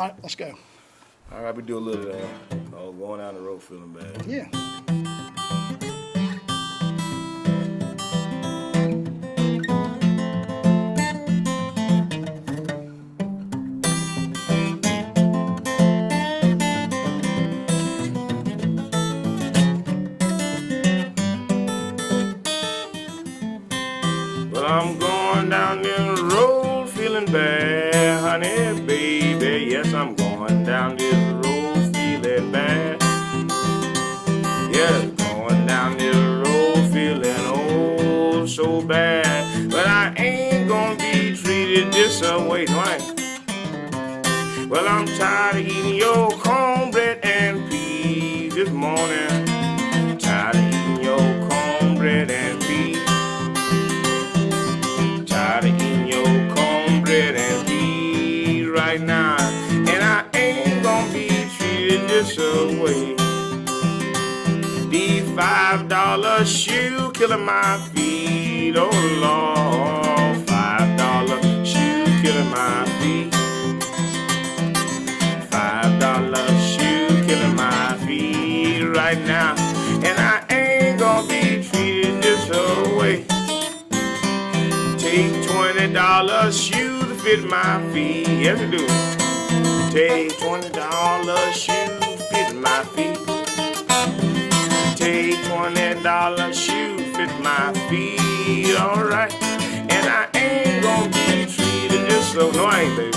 All right, let's go. All right, we do a little going down the road feeling bad. Yeah. Well, I'm going down this road feeling bad, honey, baby. Yes, I'm going down this road feeling bad. Yeah, going down this road feeling oh so bad. But I ain't gonna be treated this way, no, I ain't. Well, I'm tired of eating your cornbread and peas this morning. Tired of eating your cornbread and peas. Tired of eating your cornbread and peas right now. And I ain't gonna be treated this way. These $5 shoe killing my feet, oh Lord. $5 shoe killing my feet. $5 shoe killing my feet right now. And I ain't gonna be treated this way. Take $20 shoes to fit my feet. Yes, I do. Take $20 shoes to fit my feet. Take $20 shoes to fit my feet. All right. And I ain't gonna be treated just so. No, I ain't, baby.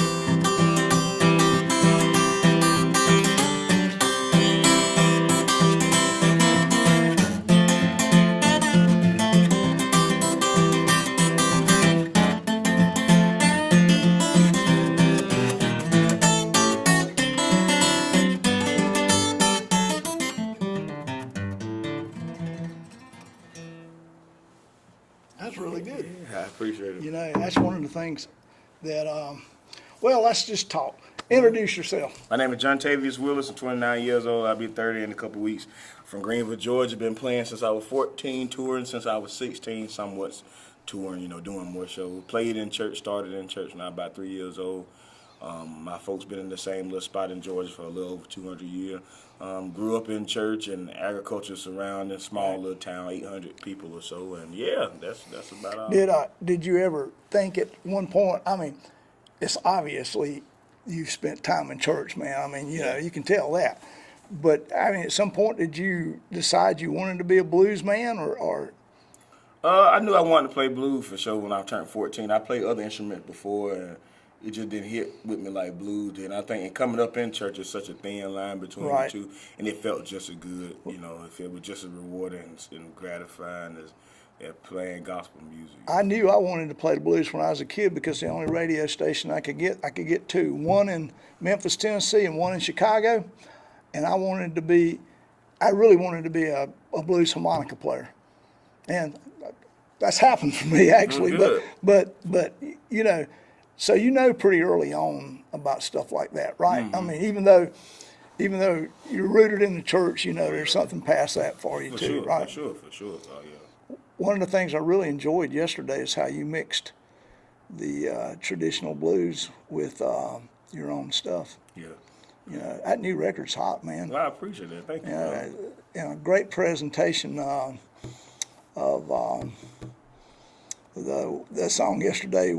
That's really good. I appreciate it. You know, that's one of the things that, well, let's just talk. Introduce yourself. My name is Jontavious Willis. I'm 29 years old. I'll be 30 in a couple weeks. From Greenville, Georgia. Been playing since I was 14, touring since I was 16, somewhat touring, you know, doing more shows. Played in church, started in church when I was about 3 years old. My folks been in the same little spot in Georgia for a little over 200 years. Grew up in church and agriculture surrounding, small little town, 800 people or so. And yeah, that's about all. Did you ever think at one point, I mean, it's obviously you spent time in church, man. I mean, you know, you can tell that. But, I mean, at some point, did you decide you wanted to be a blues man or? I knew I wanted to play blues for sure when I turned 14. I played other instruments before, and it just didn't hit with me like blues did. And I think and coming up in church is such a thin line between the two, and it felt just as good, you know, if it was just as rewarding and gratifying as playing gospel music. I knew I wanted to play the blues when I was a kid because the only radio station I could get two, one in Memphis, Tennessee, and one in Chicago, and I really wanted to be a blues harmonica player, and that's happened for me actually. But you know. So you know pretty early on about stuff like that, right? Mm-hmm. I mean, even though you're rooted in the church, you know there's something past that for you too, right? For sure. Oh, yeah. One of the things I really enjoyed yesterday is how you mixed the traditional blues with your own stuff. Yeah. You know, that new record's hot, man. Well, I appreciate it. Thank you. And a great presentation of the song yesterday.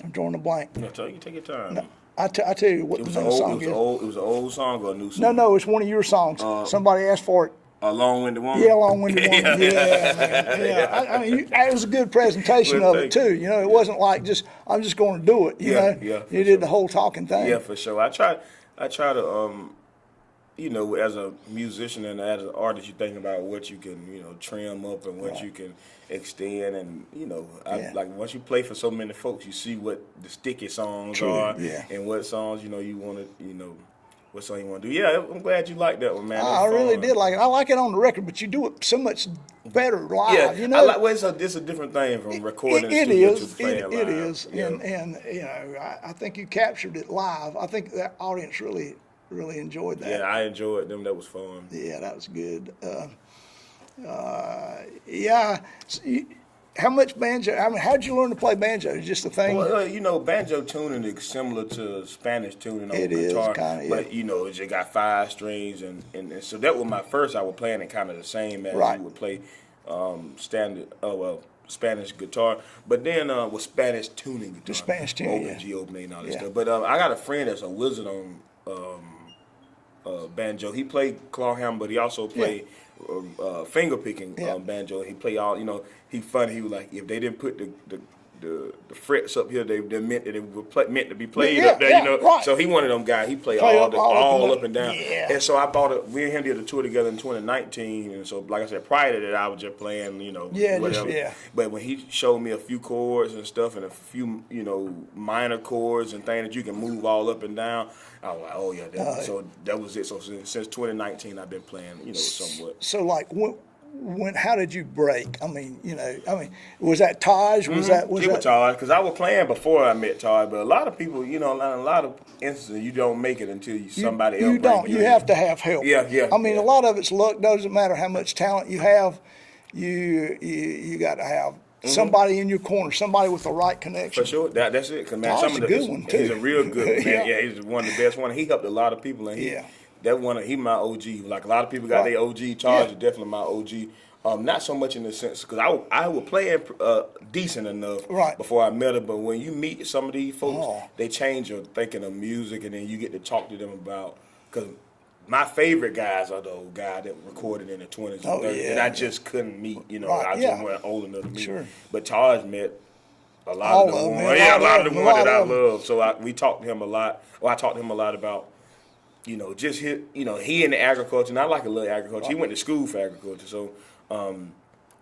I'm drawing a blank. Yeah, you can take your time. No, I tell you what the song is. It was an old song or a new song? No, it's one of your songs. Somebody asked for it. A Long-Winded Woman? Yeah, Long-Winded Woman. Yeah. I mean, it was a good presentation of it, too. You know, it wasn't like I'm just going to do it, you know. Yeah, you did the whole talking thing. Yeah, for sure. I try to, you know, as a musician and as an artist, you think about what you can, you know, trim up and what you can extend. And, you know, like once you play for so many folks, you see what the sticky songs are and what songs, you know, you want to, you know, what song you want to do. Yeah, I'm glad you like that one, man. I really did like it. I like it on the record, but you do it so much better live, you know. It's a different thing from recording it studio is, to playing live. It is. Yeah. And you know, I think you captured it live. I think that audience really enjoyed that. Yeah, I enjoyed them. That was fun. Yeah, that was good. how much banjo? I mean, how'd you learn to play banjo? Is just the thing. Well, you know, banjo tuning is similar to Spanish tuning on It guitar, is kinda, yeah. but you know, it just got 5 strings, and so that was my first. I was playing it kind of the same as Right. you would play standard, Spanish guitar, but then with Spanish tuning guitar, The Spanish tuning, open yeah. G opening and all that Yeah. stuff. But I got a friend that's a wizard on banjo. He played clawhammer, but he also played finger picking Yeah. banjo. He played all, you know. He funny. He was like, if they didn't put the frets up here, they meant that it was meant to be played Yeah, up there, yeah, you know. right. So he one of them guys. He played Play all up and down. Yeah. And so I bought it. Me and him did a tour together in 2019. And so, like I said, prior to that, I was just playing, you know, Yeah, whatever. yeah. But when he showed me a few chords and stuff, and a few, you know, minor chords and things that you can move all up and down, I was like, oh yeah. So that was it. So since 2019, I've been playing, you know, somewhat. So like when how did you break? I mean, you know, was that Taj? Was that It was Taj, because I was playing before I met Taj, but a lot of people, you know, in a lot of instances, you don't make it until somebody else You don't. brings You in. have to have help. Yeah. I mean, a lot of it's luck. Doesn't matter how much talent you have. You got to have somebody in your corner, somebody with the right connection. For sure, that's it. Cause man, Taj's some of a good one, too. He's a real good man. Yeah. He's one of the best ones. He helped a lot of people, and Yeah. he my OG. Like a lot of people got Right. their OG. Taj Yeah. is definitely my OG. Not so much in the sense because I was playing decent enough Right. before I met her, but when you meet some of these folks, Oh. they change your thinking of music, and then you get to talk to them about because. My favorite guys are the old guy that recorded in the 20s and 30s yeah. that I just couldn't meet, you know. Right, I just yeah. wasn't old enough to meet. Sure. But Taj met a lot All of the of them, ones. man. Yeah, A a lot lot of of the them, ones a that lot I of them. love. So we talked to him a lot. Well, I talked to him a lot about, you know, just his, you know, he in the agriculture, and I like a little agriculture. He went to school for agriculture. So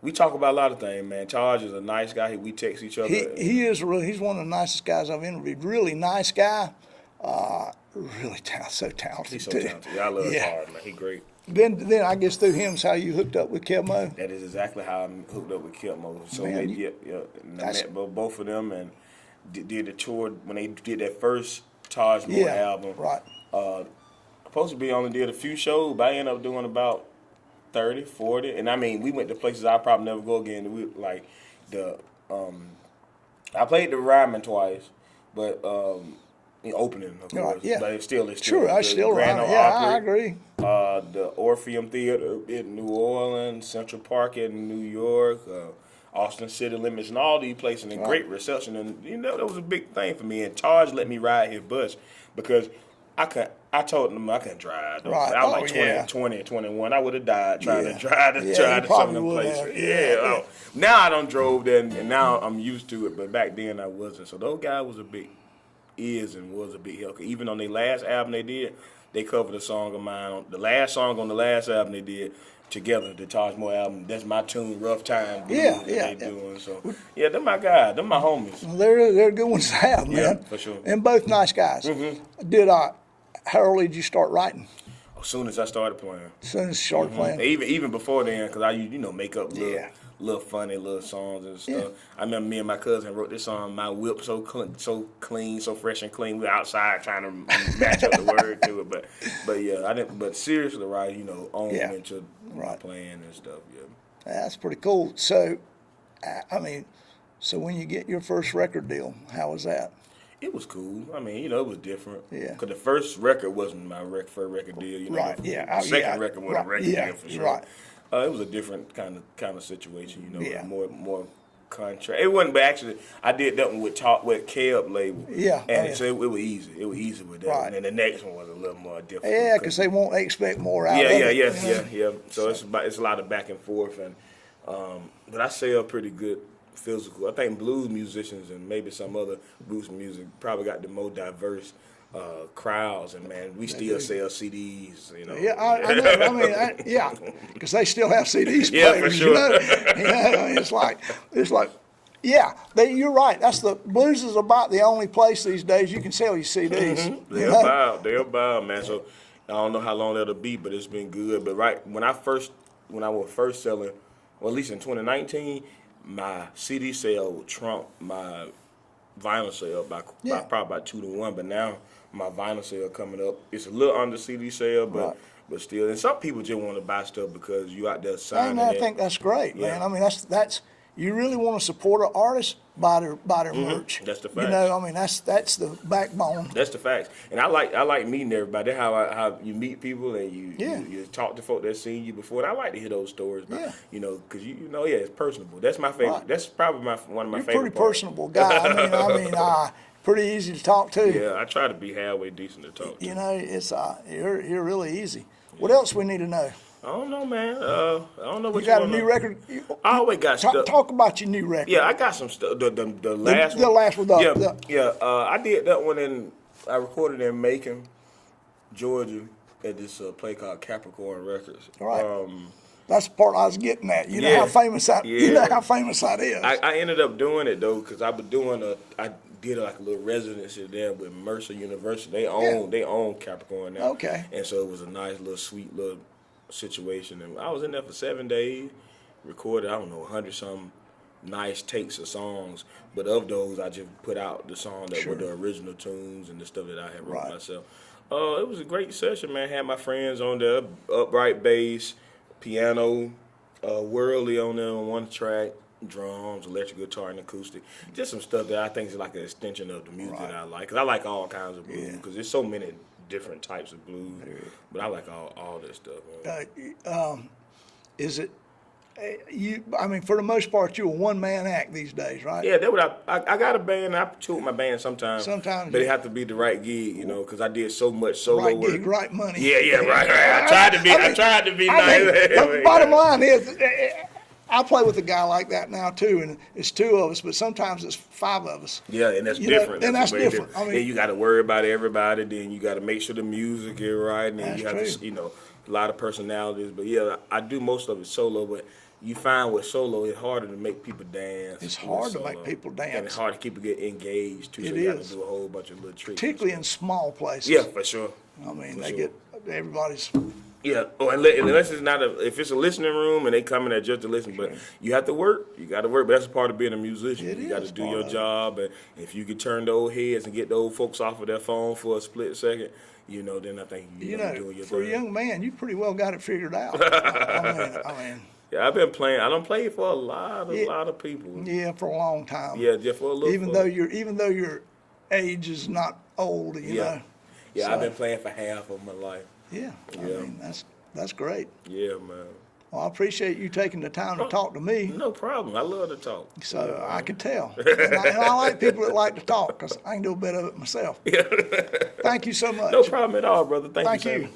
we talk about a lot of things, man. Taj is a nice guy. We text each other. He's one of the nicest guys I've interviewed. Really nice guy. Really so talented. He's so too. talented. Yeah, I love Yeah. Taj, man. He's great. Then I guess through him is how you hooked up with Kelmo. That is exactly how I hooked up with Kilmo. So Man, and I met both of them and did the tour when they did that first Taj Moore album. Right. Supposed to be only did a few shows, but I ended up doing about 30, 40. And I mean, we went to places I probably never go again. We like I played the Ryman twice, but opening of course. Right, yeah. But it's still Sure, I the still Grand run. Ole Yeah, Opry, I agree. the Orpheum Theater in New Orleans, Central Park in New York, Austin City Limits, and all these places, and great reception. And you know, that was a big thing for me. And Taj let me ride his bus because I told him I couldn't drive. Though. Right. I was like 20, 21. I would have died trying to drive to some of probably them would places. have. Yeah. Now I done drove there, and now I'm used to it. But back then I wasn't. So those guys was a big help. Even on their last album they covered a song of mine. The last song on the last album they did together, the Taj Moore album. That's my tune, Rough Time Blues, they doing. So yeah, they're my guys. They're my homies. Well, they're good ones to have, man. Yeah, for sure. And both nice guys. Did how early did you start writing? As soon as I started playing. As soon as you started playing. Even before then, because I make up little funny little songs and stuff. Yeah. I remember me and my cousin wrote this song, "My Whip So Clean, So Fresh and Clean." We were outside trying to match up the word to it, but yeah, I didn't. But seriously, right? You know, on into playing and stuff. Yeah, That's pretty cool. So, so when you get your first record deal, how was that? it was cool. I mean, you know, it was different. Yeah. Because the first record wasn't my first record deal. You know, Right, the yeah. second record was a record deal for sure. Right. It was a different kind of situation. You know, Yeah. more contract. It wasn't, but actually, I did that one with Keb label. Yeah. And so it was easy. It was easy with that. Right. And then the next one was a little more difficult. Yeah, because they won't expect more out of Yeah. it. So it's a lot of back and forth, and but I sell pretty good physical. I think blues musicians and maybe some other blues music probably got the more diverse crowds, and man, we still sell CDs. You know. Yeah, I know. I mean, because they still have CDs players. Yeah, for sure. You know? It's like, yeah. You're right. That's the blues is about the only place these days you can sell your CDs. Mm-hmm. You know? They're about, man. So I don't know how long that'll be, but it's been good. But when I was first selling, well, at least in 2019, my CD sale would trump my vinyl sale by probably about 2 to 1. But now my vinyl sale coming up, it's a little under CD sale, but still. And some people just want to buy stuff because you out there signing And I it. think that's great, man. Yeah. I mean, that's you really want to support an artist, buy their merch. That's the You facts. know, I mean, that's the backbone. That's the facts. And I like meeting everybody. That's how you meet people and you talk to folk that seen you before. And I like to hear those stories. Yeah. You know, because you know, it's personable. That's my favorite. Right. That's probably one of my You're a favorite pretty parts. personable guy. I mean, pretty easy to talk to. Yeah, I try to be halfway decent to talk to. You know, it's you're really easy. What else we need to know? I don't know, man. I don't know what You got a wanna- new record? I always got stuff. Talk about your new record. Yeah, I got some stuff. The last the one. last one, I did that one I recorded in Macon, Georgia, at this place called Capricorn Records. All right. That's the part I was getting at. You know Yeah. how famous that. You know Yeah. how famous that is. I ended up doing it though because I did like a little residency there with Mercer University. They own Capricorn now. Okay. And so it was a nice little sweet little situation, and I was in there for 7 days, recorded 100-something nice takes of songs, but of those I just put out the song that were the original tunes and the stuff that I had wrote myself. It was a great session, man. Had my friends on there, upright bass, piano, Whirly on there on one track, drums, electric guitar, and acoustic. Just some stuff that I think is like an extension of the music that I like. Cause I like all kinds of blues. Because there's so many different types of blues. But I like all that stuff. Man. Is it you? I mean, for the most part, you're a one-man act these days, right? Yeah, that what I got a band. I tour with my band sometimes. Sometimes, but it have to be the right gig, you know, because I did so much solo Right work. gig, right money. Yeah, right. I tried to be nice. The bottom line is, I play with a guy like that now too, and it's two of us, but sometimes it's five of us. Yeah, and that's You know, different. and that's way different. I mean, then you got to worry about everybody. Then you got to make sure the music is right. And then That's you have true. to, you know, a lot of personalities. But yeah, I do most of it solo. But you find with solo, it's harder to make people dance. It's with hard to solo. make people dance. And it's hard to keep people get engaged too. It So you have is. to do a whole bunch of little tricks. particularly in small places. Yeah, for sure. I mean, For they sure. get everybody's. Yeah, unless it's not if it's a listening room and they come in there just to listen, but you have to work. You got to work, but that's a part of being a musician. It You got is to do part your of it. job, and if you can turn the old heads and get the old folks off of their phone for a split second, you know, then I think You you're know, doing your for a thing. young man, you pretty well got it figured out. I mean, Yeah, I've been playing. I don't play for a lot of people. yeah, for a long time. Yeah, just for a little. Even though your age is not old, you know. Yeah, So, I've been playing for half of my life. Yeah, I Yeah. mean that's great. Yeah, man. Well, I appreciate you taking the time to talk to me. No problem. I love to talk. So I can tell. And I like people that like to talk because I can do a bit of it myself. Thank you so much. No problem at all, brother. Thank Thank you. you. Sam.